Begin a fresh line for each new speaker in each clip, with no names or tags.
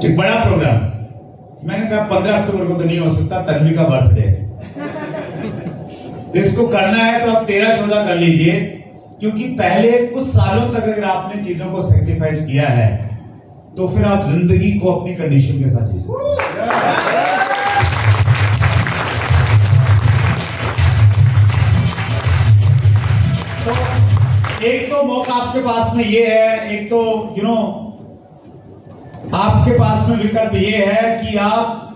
एक बड़ा प्रोग्राम। मैंने कहा 15 अक्टूबर को तो नहीं हो सकता, तन्वी का बर्थडे है, इसको करना है तो आप 13-14 कर लीजिए, क्योंकि पहले कुछ सालों तक अगर आपने चीजों को सेक्रीफाइस किया है तो फिर आप जिंदगी को अपनी कंडीशन के साथ जी सकते। तो एक तो मौका आपके पास में ये है, एक तो आपके पास में विकल्प ये है कि आप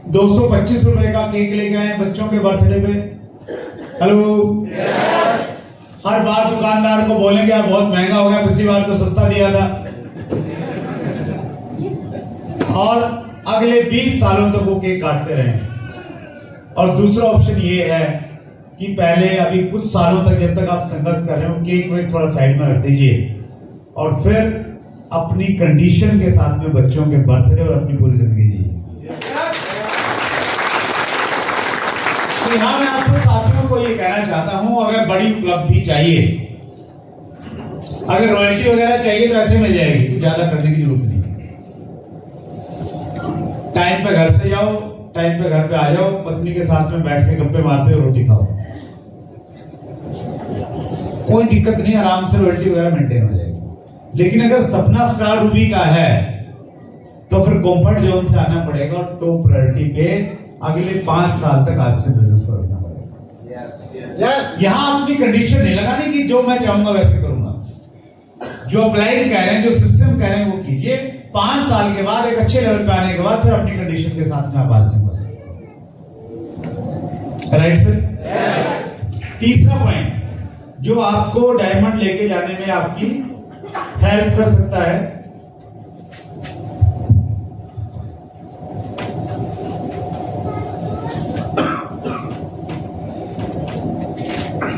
225 रुपए का केक लेके आए बच्चों के बर्थडे पे। हेलो, हर बार दुकानदार को बोलेंगे आप बहुत महंगा हो गया, पिछली बार तो सस्ता दिया था, और अगले 20 सालों तक वो केक काटते रहे। और दूसरा ऑप्शन ये है कि पहले अभी कुछ सालों तक जब तक आप संघर्ष कर रहे हो, केक वेक थोड़ा साइड में रख दीजिए और फिर अपनी कंडीशन के साथ में बच्चों के बर्थडे और अपनी पूरी जिंदगी जी। तो यहां मैं आपको साथियों को ये कहना चाहता हूं, अगर बड़ी उपलब्धि चाहिए, अगर रॉयल्टी वगैरह चाहिए तो ऐसे मिल जाएगी, कुछ ज्यादा करने की जरूरत नहीं। टाइम पे घर से जाओ, टाइम पे घर पे आ जाओ, पत्नी के साथ में बैठ के गप्पे मारते हो, रोटी खाओ, कोई दिक्कत नहीं, आराम से रॉयल्टी वगैरह मेंटेन हो जाएगी। लेकिन अगर सपना स्टार रूबी का है तो फिर कंफर्ट जोन से आना पड़ेगा और टॉप प्रायोरिटी पे अगले 5 साल तक आज से बिजनेस को रखना पड़ेगा। यहां अपनी कंडीशन नहीं लगानी कि जो मैं चाहूंगा वैसे करूंगा, जो अप्लाइड कह रहे हैं, जो सिस्टम कह रहे हैं वो कीजिए। 5 साल के बाद एक अच्छे लेवल पे आने के बाद फिर अपनी कंडीशन के साथ में आप आज से राइट सर। तीसरा पॉइंट जो आपको डायमंड लेके जाने में आपकी हेल्प कर सकता है,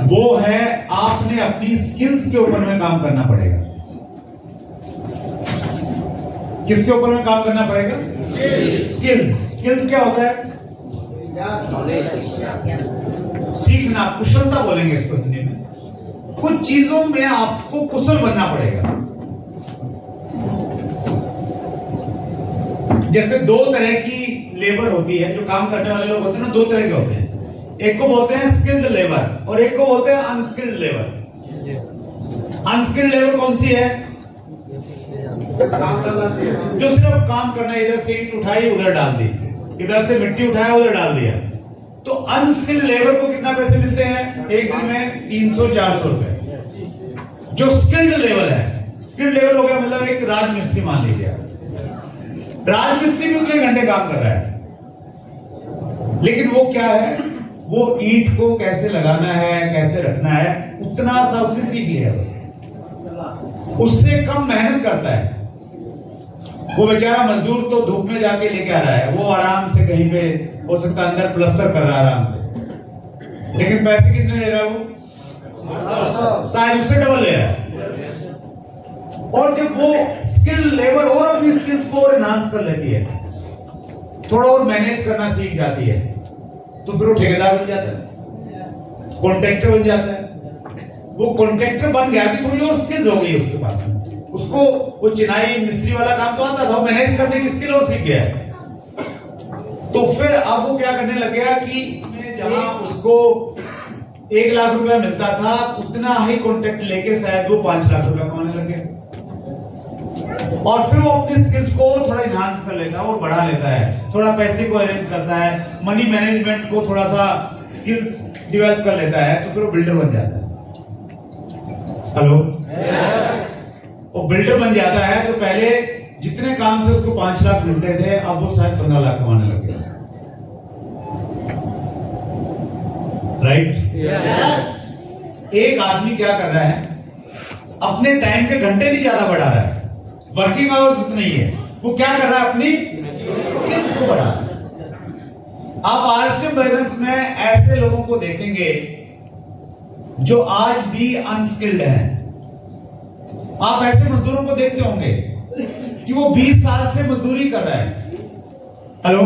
वो है आपने अपनी स्किल्स के ऊपर में काम करना पड़ेगा। किसके ऊपर में काम करना पड़ेगा? स्किल्स। स्किल्स क्या होता है? सीखना, कुशलता बोलेंगे इसको हिंदी में। कुछ चीजों में आपको कुशल बनना पड़ेगा। जैसे 2 तरह की लेबर होती है, जो काम करने वाले लोग होते हैं ना, 2 तरह के होते हैं। एक को बोलते हैं स्किल्ड लेबर और एक को बोलते हैं अनस्किल्ड लेबर। अनस्किल्ड लेबर कौन सी है? जो सिर्फ काम करना है, इधर से ईंट उठाई उधर डाल दी, इधर से मिट्टी उठाया उधर डाल दिया। तो अनस्किल्ड लेबर को कितना पैसे मिलते हैं? एक दिन में 300-400 रुपए। जो स्किल्ड लेवल है, स्किल्ड लेवल हो गया मतलब एक राजमिस्त्री मान लीजिए, राजमिस्त्री भी उतने घंटे काम कर रहा है, लेकिन वो क्या है, वो ईंट को कैसे लगाना है, कैसे रखना है, उतना सा उसने सीख लिया बस। उससे कम मेहनत करता है वो बेचारा मजदूर, तो धूप में जाके लेके आ रहा है, वो आराम से कहीं पे हो सकता है अंदर प्लस्तर कर रहा है आराम से, लेकिन पैसे कितने ले रहा है वो? शायद उससे डबल ले रहा है। और जब वो स्किल लेबर और अपनी स्किल्स को और एनहांस कर लेती है, थोड़ा और मैनेज करना सीख जाती है, तो फिर वो ठेकेदार बन जाता है, कॉन्ट्रैक्टर बन जाता है। वो कॉन्ट्रैक्टर बन गया कि थोड़ी और स्किल्स हो गई उसके पास में, उसको वो चिनाई मिस्त्री वाला काम तो आता था, वो मैनेज करने की स्किल और सीख गया है। तो फिर अब वो क्या करने लग गया कि जहां उसको 1 लाख रुपया मिलता था, उतना हाई कॉन्ट्रैक्ट लेके शायद वो 5 लाख रुपया कमाने लग गया। और फिर वो अपनी स्किल्स को थोड़ा इनहांस कर लेता है और बढ़ा लेता है, थोड़ा पैसे को अरेंज करता है, मनी मैनेजमेंट को थोड़ा सा स्किल्स डेवलप कर लेता है, तो फिर वो बिल्डर बन जाता है। हेलो, वो बिल्डर बन जाता है। तो पहले जितने काम से उसको 5 लाख मिलते थे, अब वो शायद 15 लाख कमाने लग गया। राइट? एक आदमी क्या कर रहा है, अपने टाइम के घंटे नहीं ज्यादा बढ़ा रहा है, वर्किंग आवर्स उतना ही है, वो क्या कर रहा है, अपनी स्किल्स को बढ़ा रहा है। आप आरसीएम बिजनेस में ऐसे लोगों को देखेंगे जो आज भी अनस्किल्ड हैं। आप ऐसे मजदूरों को देखते होंगे कि वो 20 साल से मजदूरी कर रहा है। हेलो,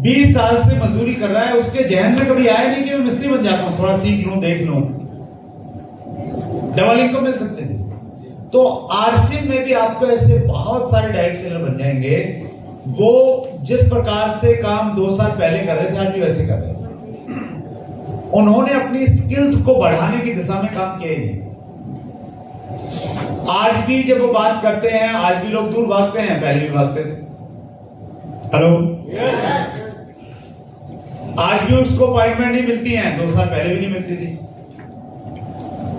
20 साल से मजदूरी कर रहा है, उसके जहन में कभी आया नहीं कि मैं मिस्त्री बन जाता हूं, थोड़ा सीख लूं, देख लूं, डबल इनकम मिल सकते थे। तो आरसीएम में भी आपको ऐसे बहुत सारे डायरेक्ट सेलर बन जाएंगे, वो जिस प्रकार से काम 2 साल पहले कर रहे थे आज भी वैसे कर रहे हैं। उन्होंने अपनी स्किल्स को बढ़ाने की दिशा में काम किया ही नहीं। आज भी जब वो बात करते हैं, आज भी लोग दूर भागते हैं, पहले भी भागते थे। हेलो, आज भी उसको अपॉइंटमेंट नहीं मिलती है, 2 साल पहले भी नहीं मिलती थी।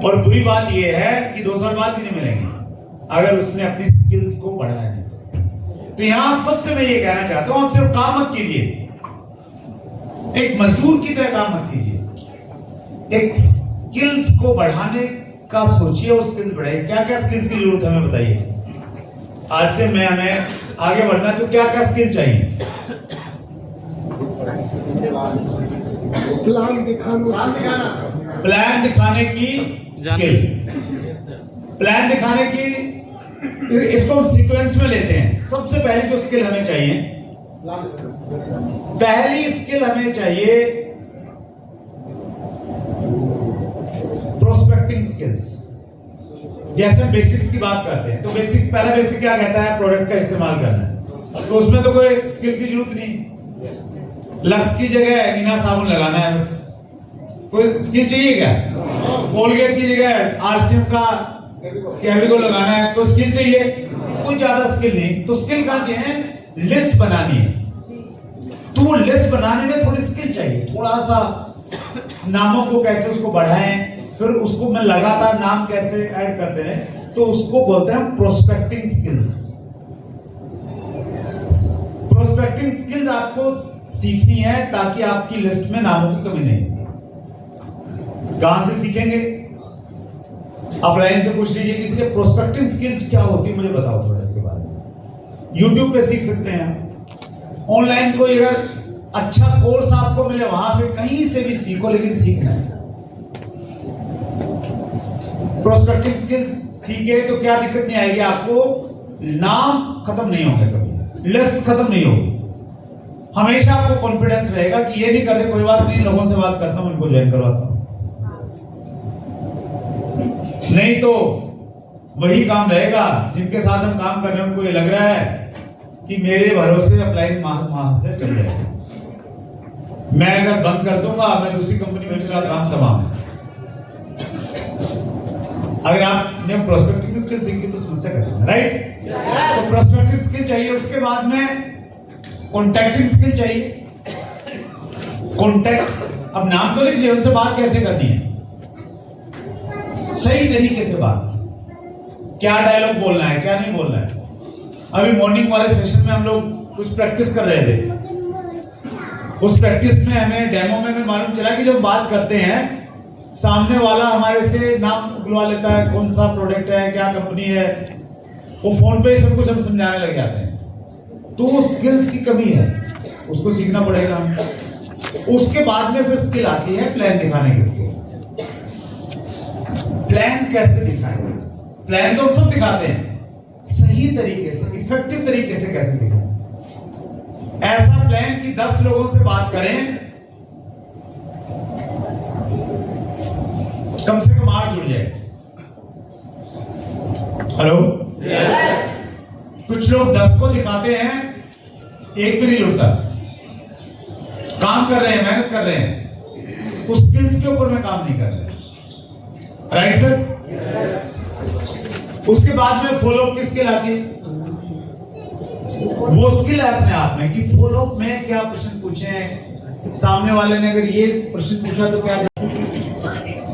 और बुरी बात यह है कि 2 साल बाद भी नहीं मिलेंगे अगर उसने अपनी स्किल्स को बढ़ाया नहीं। तो यहां सबसे मैं ये कहना चाहता हूं, आप सिर्फ काम मत कीजिए, एक मजदूर की तरह काम मत कीजिए, एक स्किल्स को बढ़ाने का सोचिए और स्किल्स बढ़ाइए। क्या क्या स्किल्स की जरूरत है हमें बताइए। आज से मैं हमें आगे बढ़ना है तो क्या क्या स्किल चाहिए? प्लान दिखाने की स्किल, प्लान दिखाने की, इसको हम सीक्वेंस में लेते हैं। सबसे पहली जो स्किल हमें चाहिए, पहली स्किल हमें चाहिए प्रोस्पेक्टिंग स्किल्स। जैसे हम बेसिक्स की बात करते हैं तो पहला बेसिक क्या कहता है? प्रोडक्ट का इस्तेमाल करना। तो उसमें तो कोई स्किल की जरूरत नहीं, लक्स की जगह नीना साबुन लगाना है बस। कोई स्किल चाहिए क्या? कोलगेट की जगह आरसीएम का कैविको लगाना है तो स्किल चाहिए? कोई ज्यादा स्किल नहीं। तो स्किल कहां चाहिए? लिस्ट बनानी है, तो वो लिस्ट बनाने में थोड़ी स्किल चाहिए। थोड़ा सा नामों को कैसे उसको बढ़ाएं, फिर उसको मैं लगातार नाम कैसे ऐड करते रहे, तो उसको बोलते हैं प्रोस्पेक्टिंग स्किल्स। प्रोस्पेक्टिंग स्किल्स आपको सीखनी है ताकि आपकी लिस्ट में नामों की कमी नहीं। कहां से सीखेंगे? अपलाइन से पूछ लीजिए किसी के प्रोस्पेक्टिंग स्किल्स क्या होती है, मुझे बताओ थोड़ा इसके बारे में। यूट्यूब पे सीख सकते हैं, ऑनलाइन कोई अगर अच्छा कोर्स आपको मिले वहां से कहीं से भी सीखो, लेकिन सीखना है। प्रोस्पेक्टिंग स्किल्स सीखे तो क्या दिक्कत नहीं आएगी आपको, नाम खत्म नहीं होंगे, कभी लिस्ट खत्म नहीं होगी। हमेशा आपको कॉन्फिडेंस रहेगा कि ये नहीं कर रहे, कोई बात नहीं, लोगों से बात करता हूं, इनको ज्वाइन करवाता हूं। नहीं तो वही काम रहेगा जिनके साथ हम काम कर रहे हैं, उनको ये लग रहा है कि मेरे भरोसे अपलाइन माह से चल रहे हैं, मैं अगर बंद कर दूंगा मैं दूसरी कंपनी में चला, काम तमाम। अगर आपने प्रोस्पेक्टिंग स्किल सीखी तो समस्या करते, राइट? तो प्रोस्पेक्टिंग स्किल चाहिए, उसके बाद में कॉन्टैक्टिंग स्किल चाहिए। कॉन्टैक्ट, अब नाम तो लिख लिया, उनसे बात कैसे करनी है, सही तरीके से बात, क्या डायलॉग बोलना है, क्या नहीं बोलना है। अभी मॉर्निंग वाले सेशन में हम लोग कुछ प्रैक्टिस कर रहे थे। उस प्रैक्टिस में हमें डेमो में हमें मालूम चला कि जब बात करते हैं सामने वाला हमारे से नाम बुलवा लेता है, कौन सा प्रोडक्ट है, क्या कंपनी है, वो फोन पे सब कुछ हम समझाने लग जाते हैं। तो वो स्किल्स की कमी है, उसको सीखना पड़ेगा। उसके बाद में फिर स्किल आती है प्लान दिखाने की स्किल। प्लान कैसे दिखाएं? प्लान तो हम सब दिखाते हैं, सही तरीके से, इफेक्टिव तरीके से कैसे दिखाएं? ऐसा प्लान कि 10 लोगों से बात करें, कम से कम 8 जुड़ जाए। हेलो, कुछ लोग 10 को दिखाते हैं, एक भी नहीं जुड़ता। काम कर रहे हैं, मेहनत कर रहे हैं, उस स्किल्स के ऊपर में काम नहीं कर रहे, राइट सर? उसके बाद में फॉलोअप की स्किल आती है। वो स्किल है अपने आप में कि फॉलोअप में क्या प्रश्न पूछे, सामने वाले ने अगर ये प्रश्न पूछा तो क्या।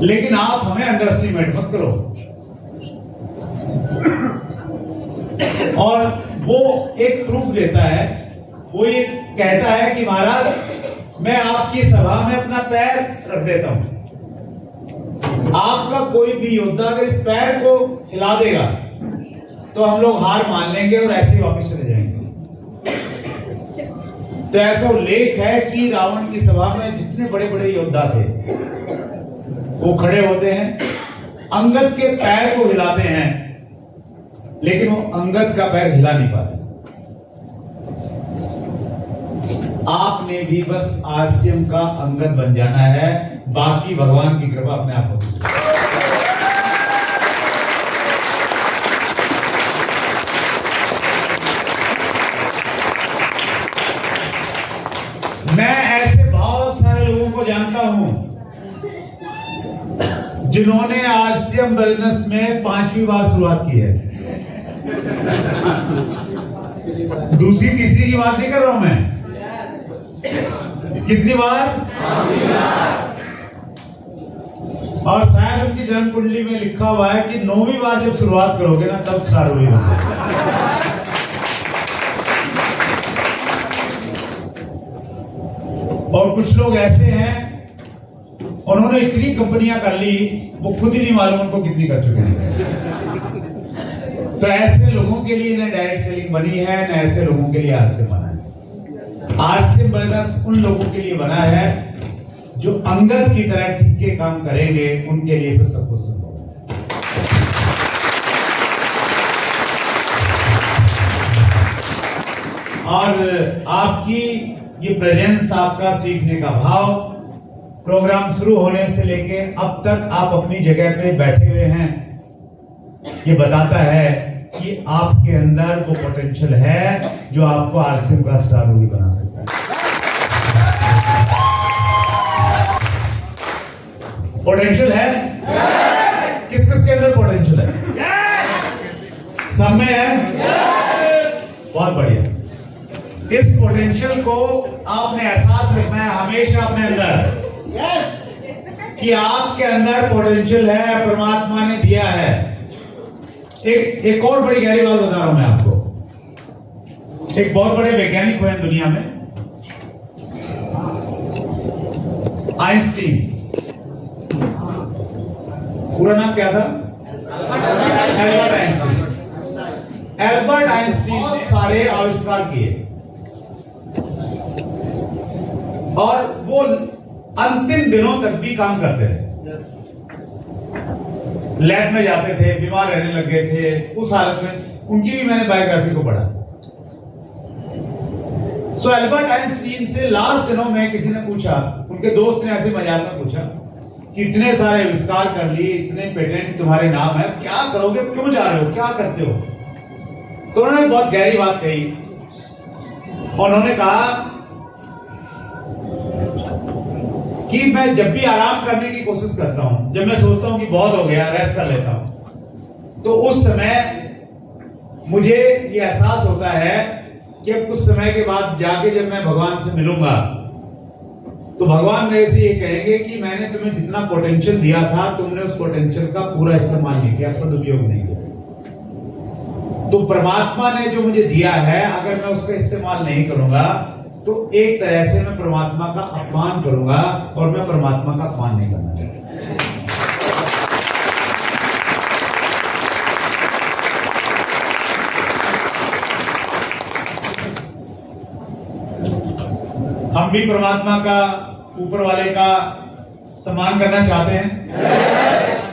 लेकिन आप हमें अंडरएस्टिमेट मत करो। और वो एक प्रूफ देता है, वो ये कहता है कि महाराज मैं आपकी सभा में अपना पैर रख देता हूं, आपका कोई भी योद्धा अगर इस पैर को हिला देगा तो हम लोग हार मान लेंगे और ऐसे ही वापस चले जाएंगे। तो ऐसा उल्लेख है कि रावण की सभा में जितने बड़े बड़े योद्धा थे वो खड़े होते हैं, अंगद के पैर को हिलाते हैं, लेकिन वो अंगद का पैर हिला नहीं पाते। आपने भी बस आरसीएम का अंगद बन जाना है, बाकी भगवान की कृपा अपने आप होगी। जिन्होंने आरसीएम बिजनेस में 5वीं बार शुरुआत की है। दूसरी तीसरी की बात नहीं कर रहा हूं मैं। कितनी बार? और शायद उनकी जन्म कुंडली में लिखा हुआ है कि 9वीं बार जब शुरुआत करोगे ना तब स्टार होगी। और कुछ लोग ऐसे हैं, उन्होंने इतनी कंपनियां कर ली, वो खुद ही नहीं मालूम उनको कितनी कर चुके हैं। तो ऐसे लोगों के लिए ना डायरेक्ट सेलिंग बनी है, ना ऐसे लोगों के लिए आरसीएम बना है। आरसीएम बिजनेस उन लोगों के लिए बना है जो अंगद की तरह ठीक के काम करेंगे, उनके लिए तो सब कुछ संभव है। और आपकी ये प्रेजेंस, आपका सीखने का भाव, प्रोग्राम शुरू होने से लेके अब तक आप अपनी जगह पे बैठे हुए हैं, ये बताता है कि आपके अंदर वो पोटेंशियल है जो आपको आरसीएम का स्टार भी बना सकता है। पोटेंशियल है? किस किस के अंदर पोटेंशियल है? सब में है? बहुत बढ़िया। इस पोटेंशियल को आपने एहसास रखना है हमेशा अपने अंदर कि आपके अंदर पोटेंशियल है, परमात्मा ने दिया है। एक और बड़ी गहरी बात बता रहा हूं मैं आपको। एक बहुत बड़े वैज्ञानिक हुए दुनिया में, आइंस्टीन। पूरा नाम क्या था? Albert Einstein. एल्बर्ट आइंस्टीन ने सारे आविष्कार किए और वो अंतिम दिनों तक भी काम करते रहे। लैब में जाते थे, बीमार रहने लग गए थे, उस हालत में उनकी भी मैंने बायोग्राफी को पढ़ा। सो एल्बर्ट आइंस्टीन से लास्ट दिनों में किसी ने पूछा, उनके दोस्त ने ऐसे मजाक में पूछा कि इतने सारे आविष्कार कर लिए, इतने पेटेंट तुम्हारे नाम है, क्या करोगे, क्यों जा रहे हो, क्या करते हो? तो उन्होंने बहुत गहरी बात कही। उन्होंने कहा कि मैं जब भी आराम करने की कोशिश करता हूं, जब मैं सोचता हूं कि बहुत हो गया, रेस्ट कर लेता हूं, तो उस समय मुझे ये एहसास होता है कि अब कुछ समय के बाद जाके जब मैं भगवान से मिलूंगा तो भगवान मेरे से ये कहेंगे कि मैंने तुम्हें जितना पोटेंशियल दिया था, तुमने उस पोटेंशियल का पूरा इस्तेमाल नहीं किया, सदुपयोग नहीं किया। तो परमात्मा ने जो मुझे दिया है, अगर मैं उसका इस्तेमाल नहीं करूंगा तो एक तरह से मैं परमात्मा का अपमान करूंगा, और मैं परमात्मा का अपमान नहीं करना चाहता। हम भी परमात्मा का, ऊपर वाले का सम्मान करना चाहते हैं।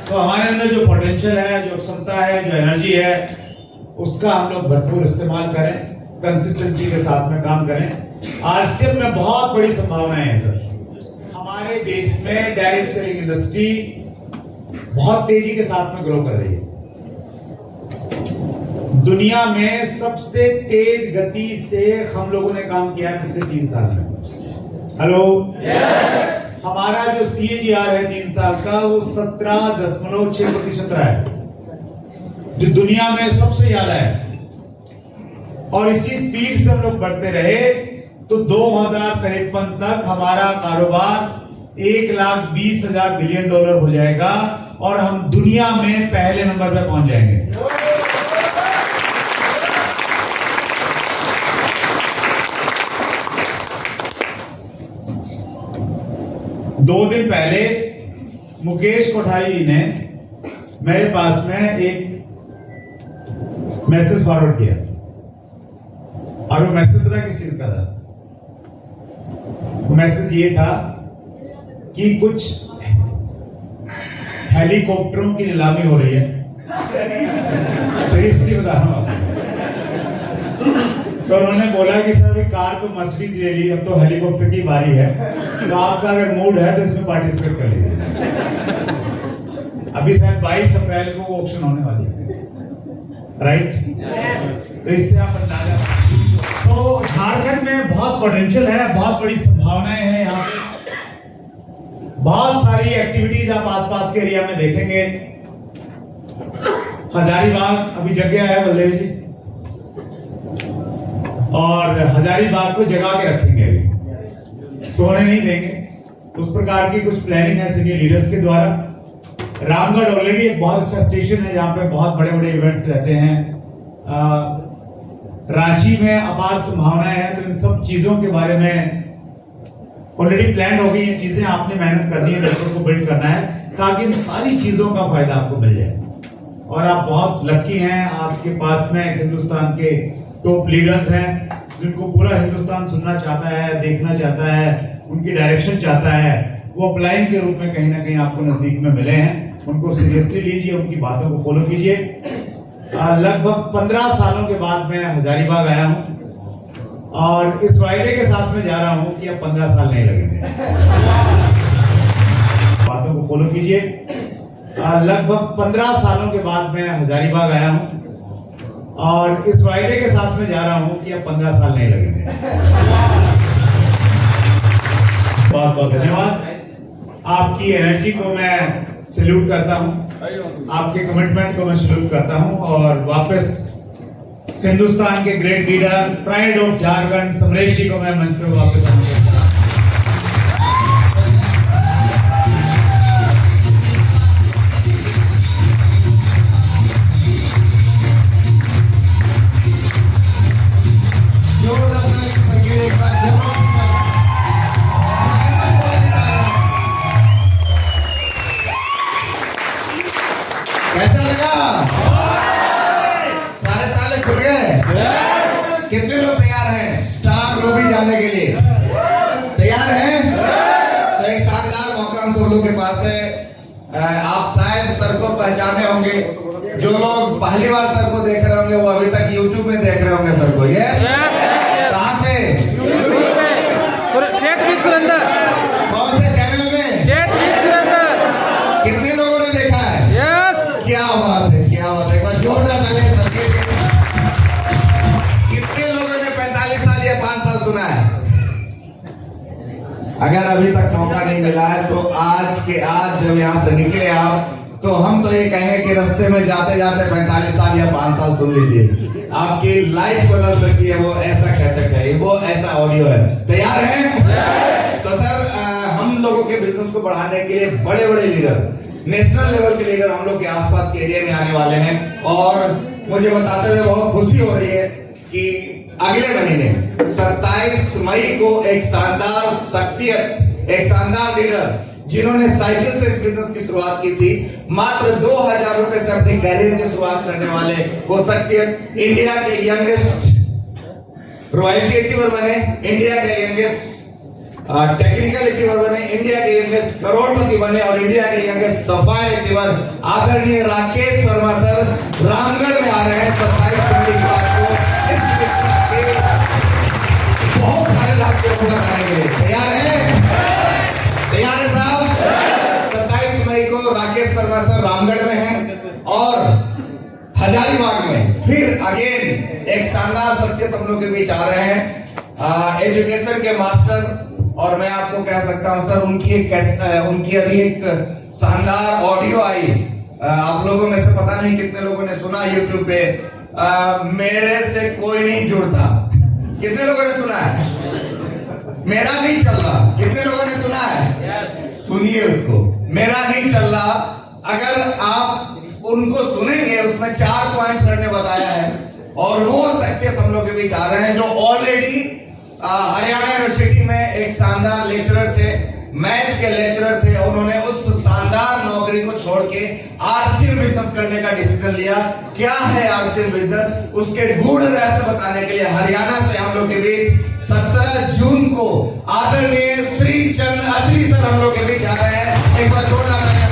तो हमारे अंदर जो पोटेंशियल है, जो क्षमता है, जो एनर्जी है, उसका हम लोग भरपूर इस्तेमाल करें, कंसिस्टेंसी के साथ में काम करें। आरसीएम में बहुत बड़ी संभावनाएं हैं सर। हमारे देश में डायरेक्ट सेलिंग इंडस्ट्री बहुत तेजी के साथ में ग्रो कर रही है। दुनिया में सबसे तेज गति से हम लोगों ने काम किया पिछले 3 साल में। हेलो, हमारा जो CAGR है 3 साल का, वो 17.6% रहा है, जो दुनिया में सबसे ज्यादा है। और इसी स्पीड से हम लोग बढ़ते रहे तो 2053 तक हमारा कारोबार $1,20,000 बिलियन हो जाएगा और हम दुनिया में पहले नंबर पे पहुंच जाएंगे। दो दिन पहले मुकेश कोठारी जी ने मेरे पास में एक मैसेज फॉरवर्ड किया, और वो मैसेज पता किस चीज का था? मैसेज ये था कि कुछ हेलीकॉप्टरों की नीलामी हो रही है। सीरियसली बता रहा हूं। तो उन्होंने बोला कि सर कार तो मर्सिडीज ले ली, अब तो हेलीकॉप्टर की बारी है, तो आपका अगर मूड है तो इसमें पार्टिसिपेट कर लीजिए। अभी शायद 22 अप्रैल को ऑक्शन होने वाली है, राइट? तो इससे आप अंदाजा। तो झारखंड में बहुत पोटेंशियल है, बहुत बड़ी संभावनाएं हैं यहाँ पे, बहुत सारी एक्टिविटीज आप आसपास के एरिया में देखेंगे। हजारीबाग अभी जग गया है बलदेव जी, और हजारीबाग को जगा के रखेंगे, अभी सोने नहीं देंगे। उस प्रकार की कुछ प्लानिंग है सीनियर लीडर्स के द्वारा। रामगढ़ ऑलरेडी एक बहुत अच्छा स्टेशन है जहाँ पे बहुत बड़े बड़े इवेंट्स रहते हैं। रांची में अपार संभावनाएं हैं, तो इन सब चीजों के बारे में ऑलरेडी प्लान हो गई हैं चीजें। आपने मेहनत करनी है, नेटवर्क को बिल्ड करना है ताकि इन सारी चीजों का फायदा आपको मिल जाए। और आप बहुत लकी हैं, आपके पास में हिंदुस्तान के टॉप लीडर्स हैं जिनको पूरा हिंदुस्तान सुनना चाहता है, देखना चाहता है, उनकी डायरेक्शन चाहता है। वो अपलाइन के रूप में कहीं ना कहीं आपको नजदीक में मिले हैं, उनको सीरियसली लीजिए, उनकी बातों को फॉलो कीजिए। लगभग 15 सालों के बाद मैं हजारीबाग आया हूं और इस वायदे के साथ में जा रहा हूं कि अब 15 साल नहीं लगेंगे। बातों को फॉलो कीजिए। लगभग 15 सालों के बाद मैं हजारीबाग आया हूं और इस वायदे के साथ में जा रहा हूं कि अब 15 साल नहीं लगेंगे। बहुत बहुत धन्यवाद। आपकी एनर्जी को मैं सैल्यूट करता हूं, आपके कमिटमेंट को मैं सैल्यूट करता हूं और वापस हिंदुस्तान के great leader, pride of Jharkhand, Samresh ji को मैं मंच पर वापस आऊंगा।
कैसा लगा? सारे ताले खुल गए? कितने लोग तैयार हैं स्टार लॉबी जाने के लिए? तैयार हैं? तो एक शानदार मौका हम सब लोग के पास है। आप शायद सर को पहचाने होंगे। जो लोग पहली बार सर को देख रहे होंगे वो अभी तक YouTube में देख रहे होंगे सर को। यस? कहाँ पे?
सुरेंद्र।
कौन से चैनल में? कितने लोगों ने देखा है? क्या बात है, क्या बात है। एक बार जोरदार ताली सबके लिए। कितने लोगों ने 45 साल या 5 साल सुना है? अगर अभी तक मौका नहीं मिला है तो आज जब यहाँ से निकले आप, तो हम तो ये कहें कि रास्ते में जाते जाते 45 साल या 5 साल सुन लीजिए। आपकी लाइफ बदल सकती है। वो ऐसा कैसेट है, वो ऐसा ऑडियो है। तैयार हैं? तो सर हम लोगों के बिजनेस को बढ़ाने के लिए बड़े बड़े लीडर, नेशनल लेवल के लीडर हम लोग के आसपास के एरिया में आने वाले हैं। और मुझे बताते हुए बहुत खुशी हो रही है कि अगले महीने 27 मई को एक शानदार शख्सियत, एक शानदार लीडर जिन्होंने साइकिल से इस बिजनेस की शुरुआत की थी, मात्र 2000 रुपए से अपने कैरियर की शुरुआत करने वाले वो शख्सियत इंडिया के यंगेस्ट रॉयल्टी अचीवर बने, इंडिया के यंगेस्ट टेक्निकल अचीवर बने, इंडिया के यंगेस्ट करोड़पति बने और इंडिया के यंगेस्ट सफाई अचीवर आदरणीय राकेश शर्मा सर रामगढ़ में आ रहे हैं 27 मई को। बहुत सारे लाभ के आपको बताने के लिए तैयार है? तैयार है साहब? 27 मई को राकेश शर्मा सर रामगढ़ में हैं और हजारीबाग में फिर अगेन एक शानदार शख्सियत हम लोग के बीच आ रहे हैं, एजुकेशन के मास्टर। और मैं आपको कह सकता हूं सर, उनकी अभी एक शानदार ऑडियो आई। आप लोगों में से पता नहीं कितने लोगों ने सुना YouTube पे, मेरे से कोई नहीं जुड़ता। कितने लोगों ने सुना है? मेरा नहीं चल रहा। कितने लोगों ने सुना है? सुनिए उसको, मेरा नहीं चल रहा। अगर आप उनको सुनेंगे, उसमें 4 पॉइंट सर ने बताया है और वो शख्सियत हम लोग के बीच आ रहे हैं जो ऑलरेडी हरियाणा यूनिवर्सिटी में एक शानदार लेक्चरर थे, मैथ के लेक्चरर थे। उन्होंने उस शानदार नौकरी को छोड़ के आरसीएम बिजनेस करने का डिसीजन लिया। क्या है आरसीएम बिजनेस, उसके गूढ़ रहस्य बताने के लिए हरियाणा से हम लोग के बीच 17 जून को आदरणीय श्री चंद अत्री सर हम लोग के बीच आ रहे हैं। एक बार जोरदार तालियां